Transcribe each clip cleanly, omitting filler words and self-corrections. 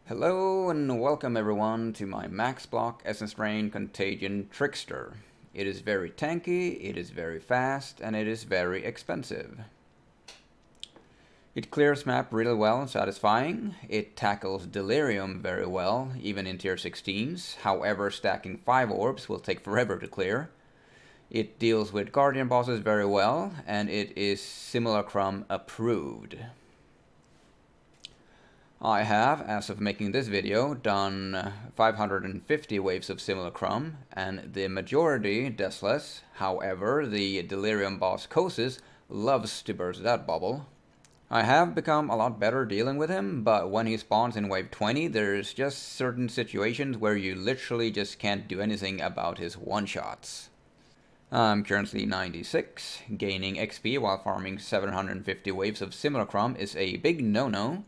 Hello and welcome everyone to my max block Essence Drain Contagion Trickster. It is very tanky, it is very fast, and it is very expensive. It clears map really well and satisfying. It tackles Delirium very well, even in tier 16s. However, stacking 5 orbs will take forever to clear. It deals with Guardian bosses very well, and it is Simulacrum approved. I have, as of making this video, done 550 waves of Simulacrum, and the majority Deathless. However, the Delirium boss Kosis loves to burst that bubble. I have become a lot better dealing with him, but when he spawns in wave 20, there's just certain situations where you literally just can't do anything about his one-shots. I'm currently 96, gaining XP while farming 750 waves of Simulacrum is a big no-no.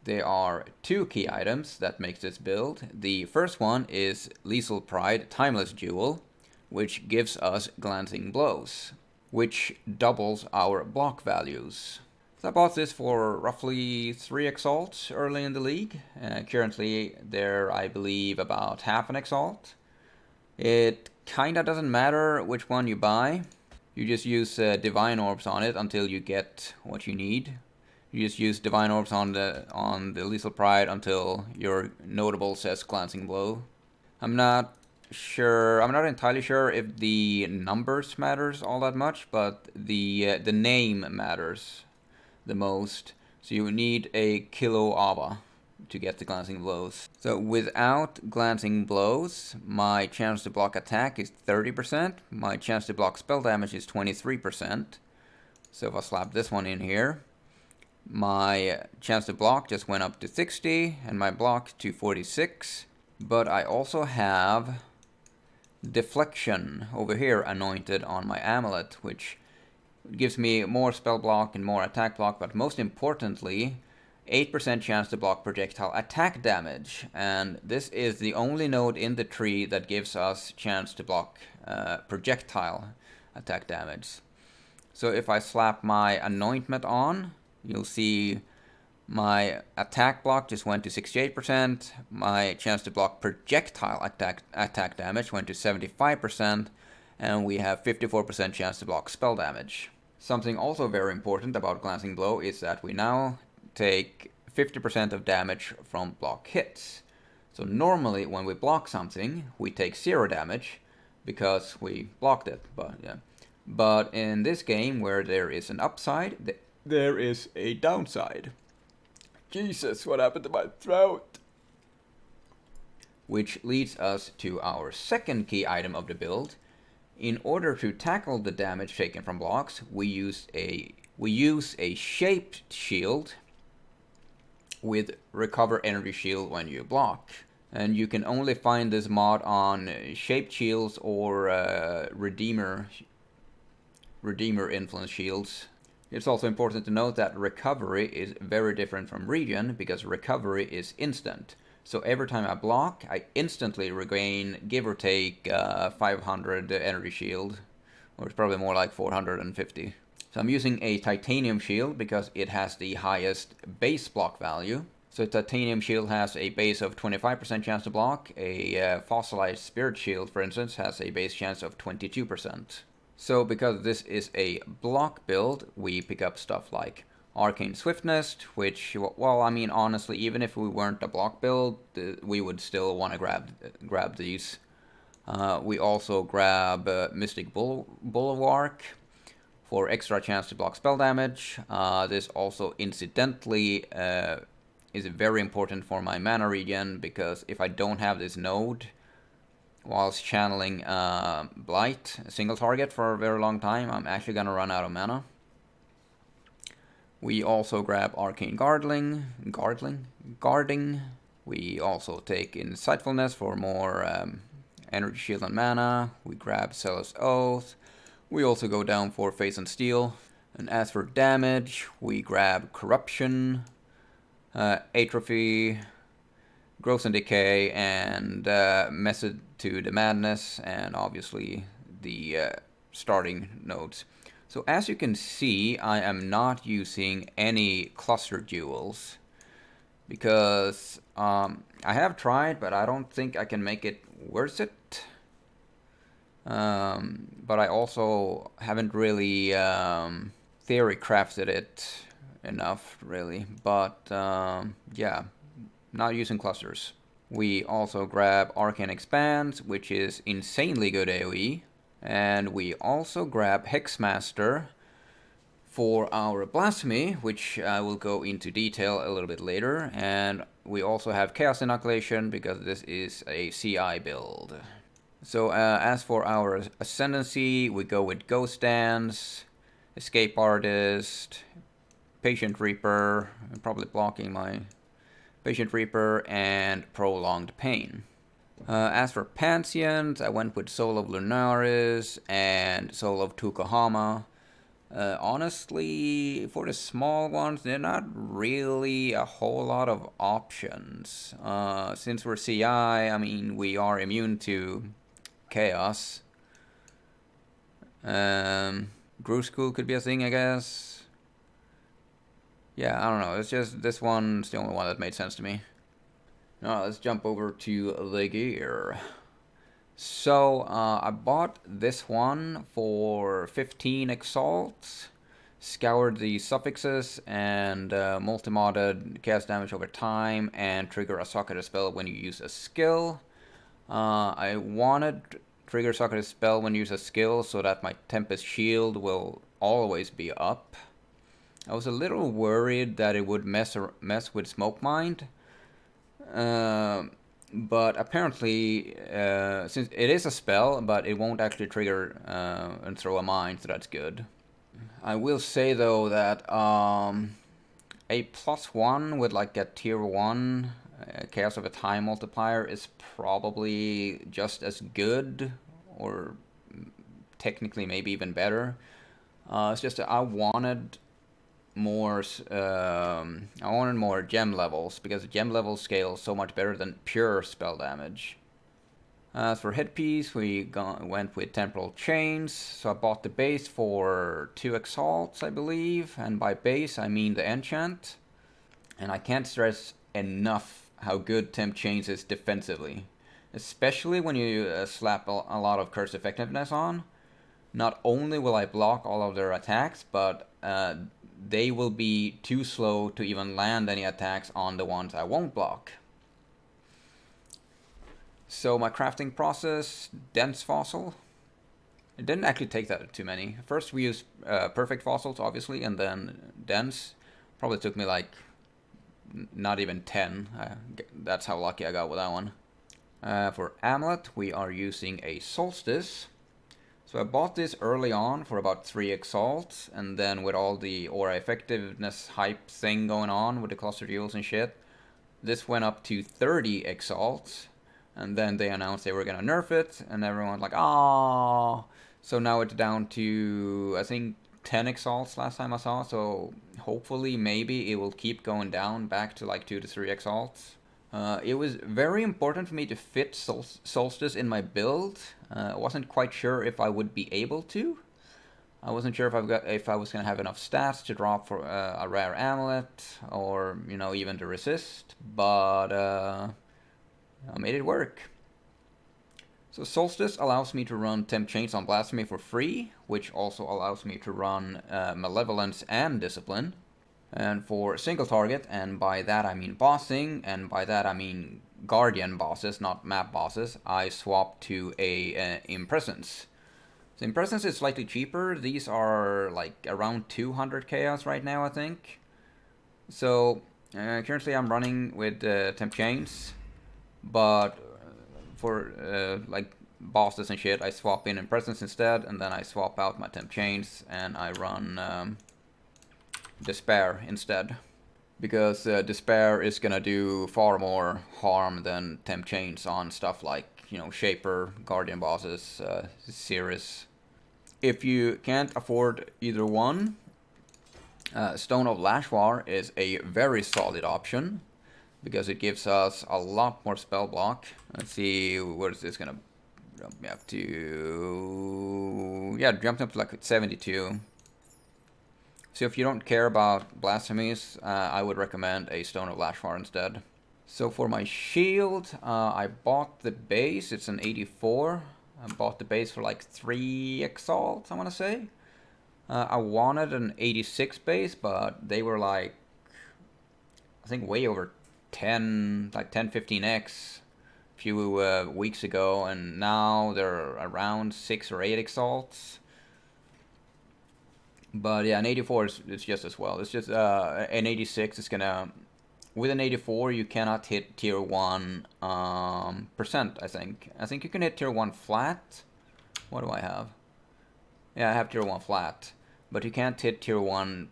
There are two key items that makes this build. The first one is Lethal Pride Timeless Jewel, which gives us Glancing Blows, which doubles our block values. So I bought this for roughly 3 exalts early in the league. Currently they're, I believe, about half an exalt. It kinda doesn't matter which one you buy. You just use Divine Orbs on it until you get what you need. You just use Divine Orbs on the Lethal Pride until your notable says Glancing Blow. I'm not entirely sure if the numbers matters all that much, but the name matters the most. So you need a Kilo Ava to get the Glancing Blows. So without Glancing Blows, my chance to block attack is 30%. My chance to block spell damage is 23%. So if I slap this one in here, my chance to block just went up to 60 and my block to 46. But I also have Deflection over here anointed on my amulet, which gives me more spell block and more attack block, but most importantly 8% chance to block projectile attack damage. And this is the only node in the tree that gives us chance to block projectile attack damage. So if I slap my anointment on, you'll see my attack block just went to 68%, my chance to block projectile attack damage went to 75%, and we have 54% chance to block spell damage. Something also very important about Glancing Blow is that we now take 50% of damage from block hits. So normally when we block something, we take 0 damage because we blocked it. But in this game, where there is an upside, there is a downside. Jesus, what happened to my throat? Which leads us to our second key item of the build. In order to tackle the damage taken from blocks, we use a shaped shield with recover energy shield when you block. And you can only find this mod on shaped shields or Redeemer influence shields. It's also important to note that recovery is very different from regen, because recovery is instant. So every time I block, I instantly regain, give or take, 500 energy shield, or it's probably more like 450. So I'm using a titanium shield because it has the highest base block value. So titanium shield has a base of 25% chance to block. A fossilized spirit shield, for instance, has a base chance of 22%. So because this is a block build, we pick up stuff like Arcane Swiftness, which, well, I mean, honestly, even if we weren't a block build, we would still want to grab these. We also grab Mystic Bulwark for extra chance to block spell damage. This also incidentally is very important for my mana regen, because if I don't have this node whilst channeling Blight, a single target, for a very long time, I'm actually gonna run out of mana. We also grab Arcane Guarding. We also take Insightfulness for more energy shield and mana. We grab Zealous Oath. We also go down for Face and Steel. And as for damage, we grab Corruption, Atrophy, Growth and Decay, and Method to the Madness, and obviously the starting nodes. So as you can see, I am not using any cluster jewels. because I have tried, but I don't think I can make it worth it. But I also haven't really theory crafted it enough, really. But yeah, not using clusters. We also grab Arcane Expanse, which is insanely good AoE. And we also grab Hexmaster for our Blasphemy, which I will go into detail a little bit later. And we also have Chaos Inoculation, because this is a CI build. So as for our Ascendancy, we go with Ghost Dance, Escape Artist, Patient Reaper, I'm probably blocking my Patient Reaper, and Prolonged Pain. As for Pantheons, I went with Soul of Lunaris and Soul of Tukohama. Honestly, for the small ones, they're not really a whole lot of options. Since we're CI, I mean, we are immune to Chaos. Groove School could be a thing, I guess. Yeah, I don't know. It's just this one's the only one that made sense to me. Now let's jump over to the gear. So I bought this one for 15 exalts, scoured the suffixes, and multi-modded cast damage over time and trigger a socketed spell when you use a skill. I wanted trigger socketed spell when you use a skill so that my Tempest Shield will always be up. I was a little worried that it would mess with Smoke Mind, but apparently, since it is a spell, but it won't actually trigger and throw a mine, so that's good. I will say though that a +1 with like a tier 1 Chaos of a Time multiplier is probably just as good, or technically maybe even better. It's just that I wanted more gem levels, because gem levels scale so much better than pure spell damage. As for Headpiece, we went with Temporal Chains, so I bought the base for 2 exalts, I believe, and by base I mean the enchant. And I can't stress enough how good Temp Chains is defensively, especially when you slap a lot of curse effectiveness on. Not only will I block all of their attacks, but they will be too slow to even land any attacks on the ones I won't block. So my crafting process, dense fossil. It didn't actually take that too many. First we used perfect fossils, obviously, and then dense. Probably took me like not even 10. That's how lucky I got with that one. For Amulet, we are using a Solstice. So I bought this early on for about 3 exalts, and then with all the aura effectiveness hype thing going on with the cluster duels and shit, this went up to 30 exalts, and then they announced they were gonna nerf it, and everyone's like, ah. So now it's down to, I think, 10 exalts last time I saw, so hopefully maybe it will keep going down back to like 2 to 3 exalts. It was very important for me to fit Solstice in my build. I wasn't quite sure if I would be able to. I wasn't sure if I was gonna have enough stats to drop for a rare amulet, or even to resist. But I made it work. So Solstice allows me to run Temp Chains on Blasphemy for free, which also allows me to run Malevolence and Discipline. And for single target, and by that I mean bossing, and by that I mean Guardian bosses, not map bosses, I swap to a Impresence. So Impresence is slightly cheaper. These are like around 200 chaos right now, I think. So currently I'm running with Temp Chains, but for like bosses and shit, I swap in Impresence instead, and then I swap out my Temp Chains and I run Despair instead, because Despair is gonna do far more harm than Temp Chains on stuff like Shaper, Guardian bosses, Cirrus. If you can't afford either one, Stone of Lashwar is a very solid option, because it gives us a lot more spell block. Let's see, what is this gonna jump me up to? Yeah, jumped up to like 72. So if you don't care about blasphemies, I would recommend a Stone of Lashfar instead. So for my shield, I bought the base. It's an 84. I bought the base for like 3 exalts, I want to say. I wanted an 86 base, but they were like, I think way over 10, like 10, 15x a few weeks ago, and now they're around 6 or 8 exalts. But yeah, an 84 is just as well. It's just an 86 is gonna, with an 84 you cannot hit tier 1 percent, I think. I think you can hit tier 1 flat. What do I have? Yeah, I have tier 1 flat. But you can't hit tier 1%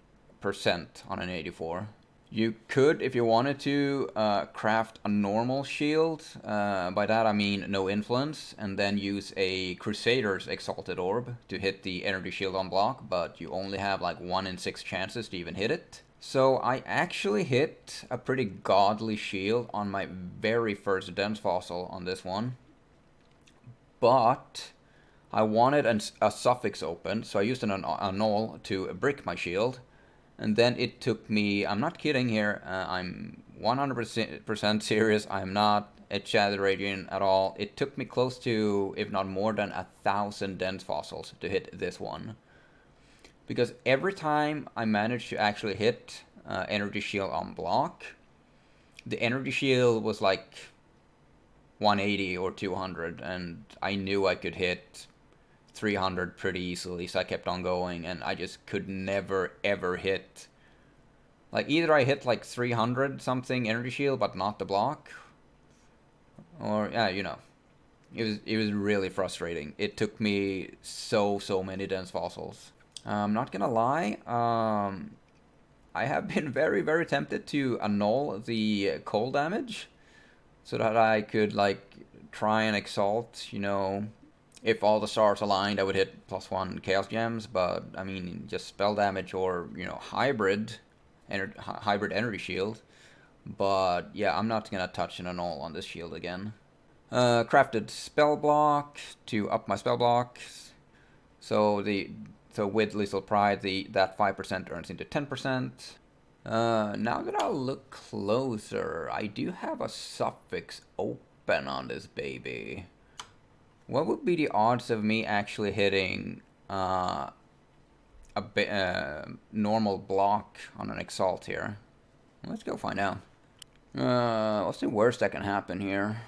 on an 84. You could, if you wanted to, craft a normal shield. By that I mean no influence, and then use a Crusader's Exalted Orb to hit the energy shield on block, but you only have like 1 in 6 chances to even hit it. So I actually hit a pretty godly shield on my very first Dense Fossil on this one. But I wanted a suffix open, so I used an annul to brick my shield. And then it took me, I'm not kidding here, I'm 100% serious, I'm not exaggerating at all. It took me close to, if not more than 1,000 Dense Fossils to hit this one. Because every time I managed to actually hit energy shield on block, the energy shield was like 180 or 200, and I knew I could hit 300 pretty easily, so I kept on going, and I just could never ever hit, like, either I hit like 300 something energy shield but not the block, or yeah, you know, it was really frustrating. It took me so many Dense Fossils. I'm not gonna lie, I have been very tempted to annul the cold damage so that I could like try and exalt, you know, if all the stars aligned, I would hit +1 Chaos Gems, but I mean, just spell damage or, you know, hybrid energy shield. But yeah, I'm not gonna touch an annul on this shield again. Crafted spell block to up my spell block. So with Lethal Pride, that 5% turns into 10%. Now that I'll look closer, I do have a suffix open on this baby. What would be the odds of me actually hitting a normal block on an Exalt here? Let's go find out. What's the worst that can happen here?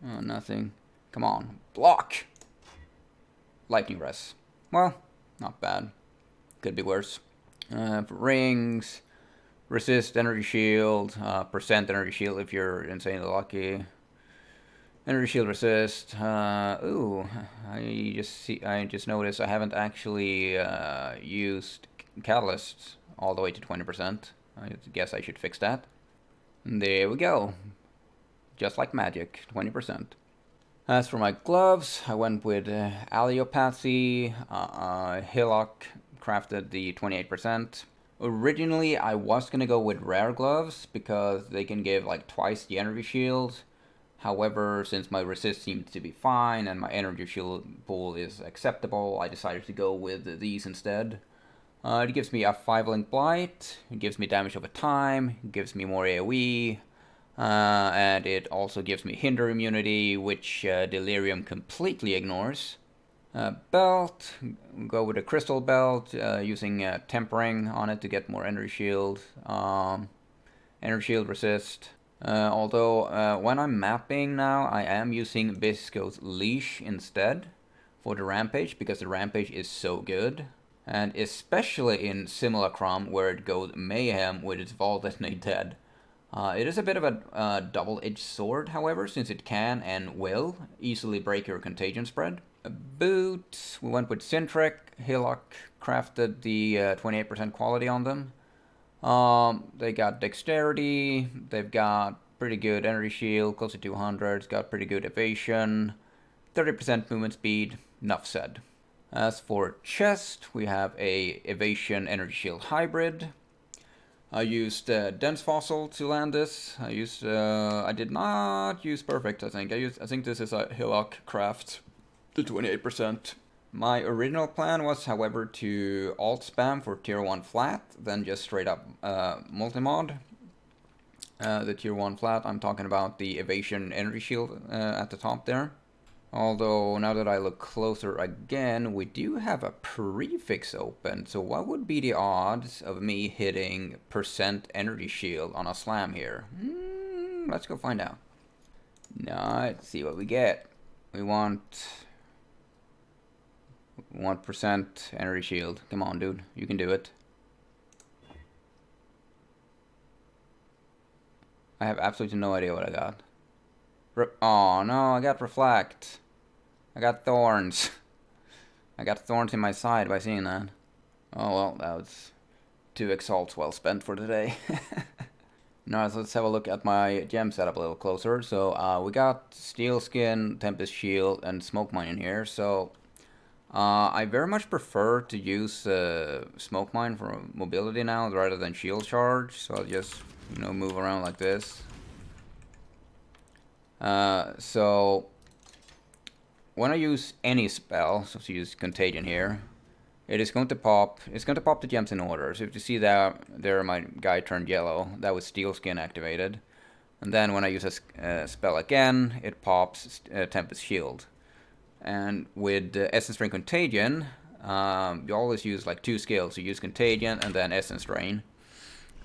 Oh, nothing. Come on. Block! Lightning Res. Well, not bad. Could be worse. Rings, resist energy shield, percent energy shield if you're insanely lucky. Energy shield resist. Ooh, I just noticed I haven't actually used catalysts all the way to 20%. I guess I should fix that. And there we go. Just like magic, 20%. As for my gloves, I went with Allopathy. Hillock crafted the 28%. Originally, I was gonna go with rare gloves because they can give like twice the energy shield. However, since my resist seemed to be fine and my energy shield pool is acceptable, I decided to go with these instead. It gives me a 5-link blight, it gives me damage over time, it gives me more AoE, and it also gives me hinder immunity, which Delirium completely ignores. Belt, go with a crystal belt, using tempering on it to get more energy shield. Energy shield resist. Although when I'm mapping now, I am using Bisco's Leash instead for the Rampage, because the Rampage is so good. And especially in Simulacrum, where it goes Mayhem with its Vault Detonate Dead. It is a bit of a double-edged sword, however, since it can and will easily break your Contagion spread. Boots, we went with Sintrek. Hillock crafted the 28% quality on them. They got dexterity, they've got pretty good energy shield, close to 200, it's got pretty good evasion, 30% movement speed, enough said. As for chest, we have a evasion energy shield hybrid. I used Dense Fossil to land this. I did not use Perfect, I think. I think this is a Hillock craft, the 28%. My original plan was, however, to alt spam for tier 1 flat, then just straight up multi-mod. The tier 1 flat, I'm talking about the evasion energy shield at the top there. Although, now that I look closer again, we do have a prefix open, so what would be the odds of me hitting % energy shield on a slam here? Let's go find out. Now, let's see what we get. We want 1% energy shield. Come on, dude. You can do it. I have absolutely no idea what I got. Oh no, I got reflect. I got thorns. I got thorns in my side by seeing that. Oh well, that was 2 exalts well spent for today. Now let's have a look at my gem setup a little closer. So we got steel skin, tempest shield, and smoke mine in here. So I very much prefer to use smoke mine for mobility now rather than shield charge. So I'll just move around like this. So when I use any spell, so to use Contagion here, it is going to pop. It's going to pop the gems in order. So if you see that there, my guy turned yellow. That was steel skin activated. And then when I use a spell again, it pops Tempest Shield. And with Essence Drain Contagion, you always use like 2 skills. You use Contagion and then Essence Drain.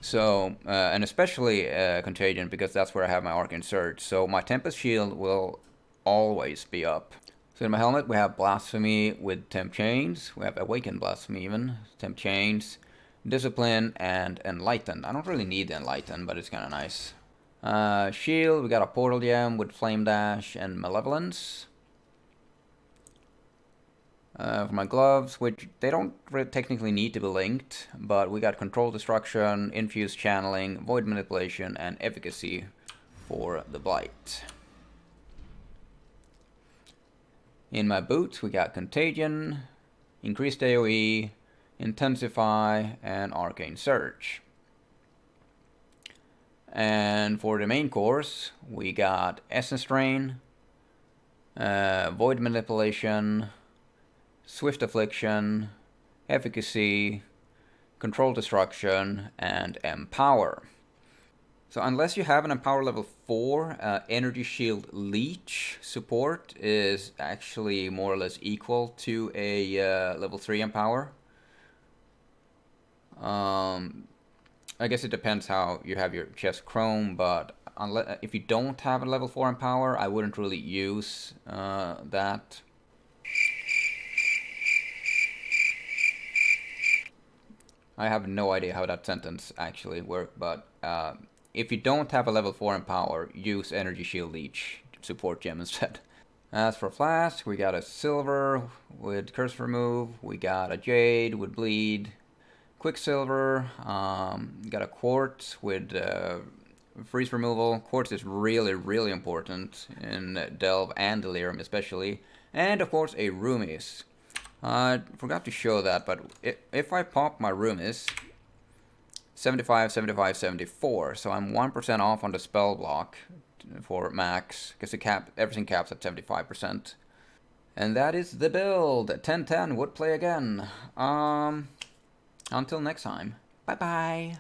So, and especially Contagion, because that's where I have my Arcane Surge. So my Tempest Shield will always be up. So in my helmet we have Blasphemy with Temp Chains. We have Awakened Blasphemy even, Temp Chains, Discipline, and Enlightened. I don't really need the Enlightened, but it's kind of nice. Shield, we got a Portal Gem with Flame Dash and Malevolence. For my gloves, which they don't technically need to be linked, but we got Control Destruction, Infused Channeling, Void Manipulation, and Efficacy for the Blight. In my boots, we got Contagion, Increased AoE, Intensify, and Arcane Surge. And for the main course, we got Essence Drain, Void Manipulation, Swift Affliction, Efficacy, Control Destruction, and Empower. So unless you have an Empower level 4, Energy Shield Leech support is actually more or less equal to a level 3 Empower. I guess it depends how you have your chest chrome, but if you don't have a level 4 Empower, I wouldn't really use that. I have no idea how that sentence actually worked, but if you don't have a level 4 Empower, use Energy Shield Leech support gem instead. As for Flask, we got a Silver with Curse Remove, we got a Jade with Bleed, Quicksilver, got a Quartz with Freeze Removal. Quartz is really important in Delve and Delirium especially, and of course a Roomies. I forgot to show that, but if I pop my Roomies, 75, 75, 74, so I'm 1% off on the spell block for max, because everything caps at 75%. And that is the build. 1010 would play again. Until next time, bye bye.